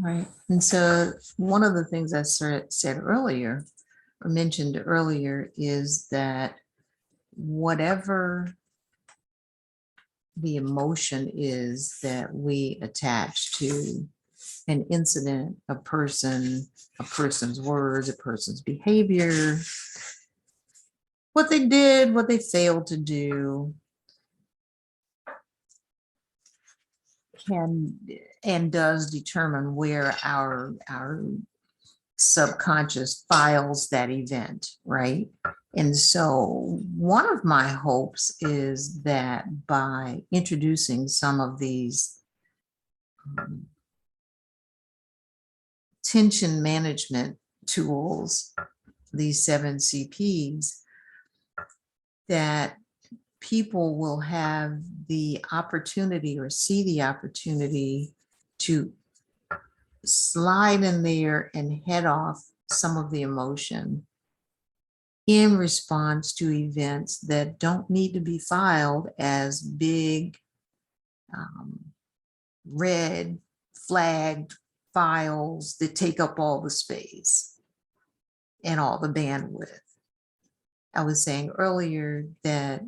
Right. And so one of the things I said earlier or mentioned earlier is that whatever the emotion is that we attach to an incident, a person's words, a person's behavior, what they did, what they failed to do, can and does determine where our subconscious files that event, right? And so one of my hopes is that by introducing some of these tension management tools, these 7 CPs, that people will have the opportunity or see the opportunity to slide in there and head off some of the emotion in response to events that don't need to be filed as big red flagged files that take up all the space and all the bandwidth. I was saying earlier that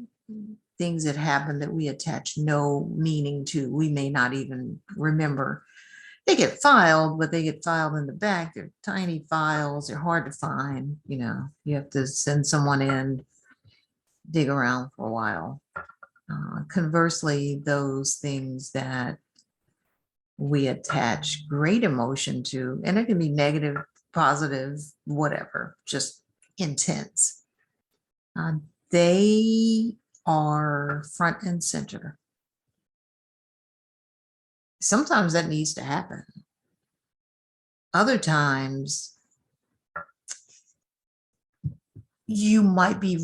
things that happen that we attach no meaning to, we may not even remember. They get filed, but they get filed in the back. They're tiny files. They're hard to find. You know, you have to send someone in, dig around for a while. Conversely, those things that we attach great emotion to, and it can be negative, positive, whatever, just intense. They are front and center. Sometimes that needs to happen. Other times, you might be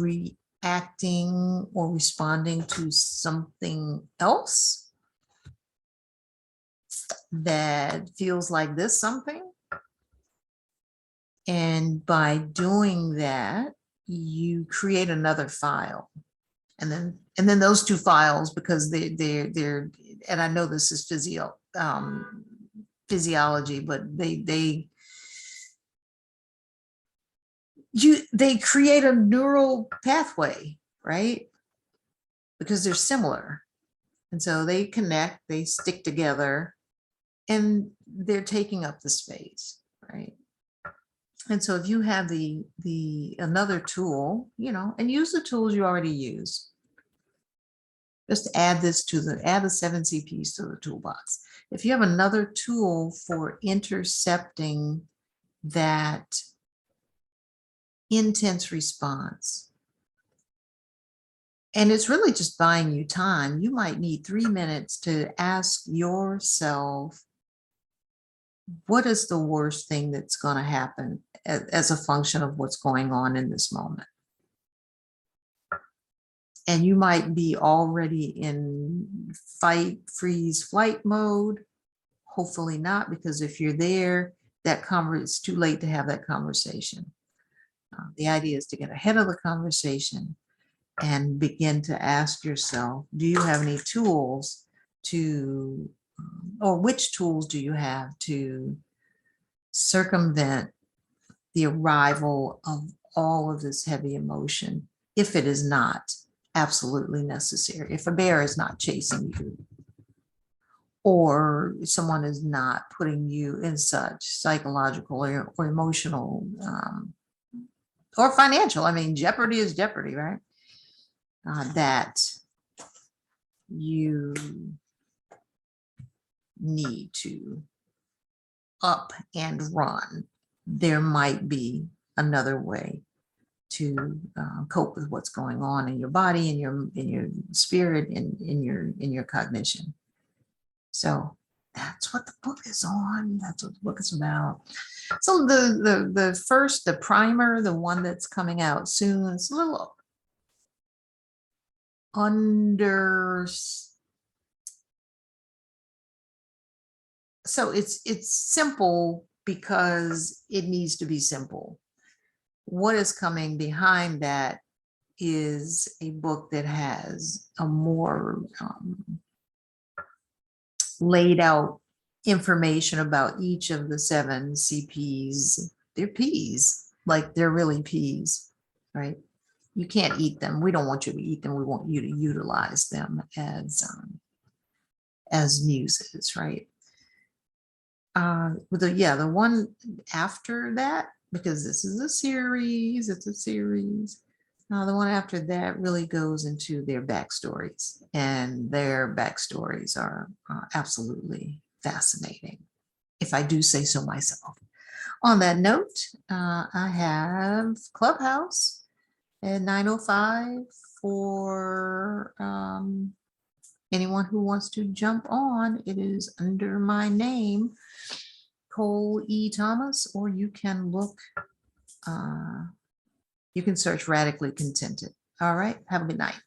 reacting or responding to something else that feels like this something. And by doing that, you create another file. And then those 2 files, because they're and I know this is physiology, but they create a neural pathway, right? Because they're similar. And so they connect, they stick together, and they're taking up the space, right? And so if you have another tool, you know, and use the tools you already use. Just add the 7 CPs to the toolbox. If you have another tool for intercepting that intense response, and it's really just buying you time, you might need 3 minutes to ask yourself, what is the worst thing that's going to happen as a function of what's going on in this moment? And you might be already in fight, freeze, flight mode. Hopefully not, because if you're there, it's too late to have that conversation. The idea is to get ahead of the conversation and begin to ask yourself, do you have any tools to, or which tools do you have to circumvent the arrival of all of this heavy emotion, if it is not absolutely necessary, if a bear is not chasing you, or someone is not putting you in such psychological or emotional or financial, I mean, jeopardy is jeopardy, right? That you need to up and run. There might be another way to cope with what's going on in your body, in your spirit, in your cognition. So that's what the book is on. That's what the book is about. So the primer, the one that's coming out soon, it's a little under. So it's simple because it needs to be simple. What is coming behind that is a book that has a more laid out information about each of the 7 CPs. They're peas, like they're really peas, right? You can't eat them. We don't want you to eat them. We want you to utilize them as muses, right? The one after that, because this is a series, it's a series. The one after that really goes into their backstories, and their backstories are absolutely fascinating, if I do say so myself. On that note, I have Clubhouse at 9:05 for anyone who wants to jump on. It is under my name, Cole E. Thomas, or you can look, you can search Radically Contented. All right, have a good night.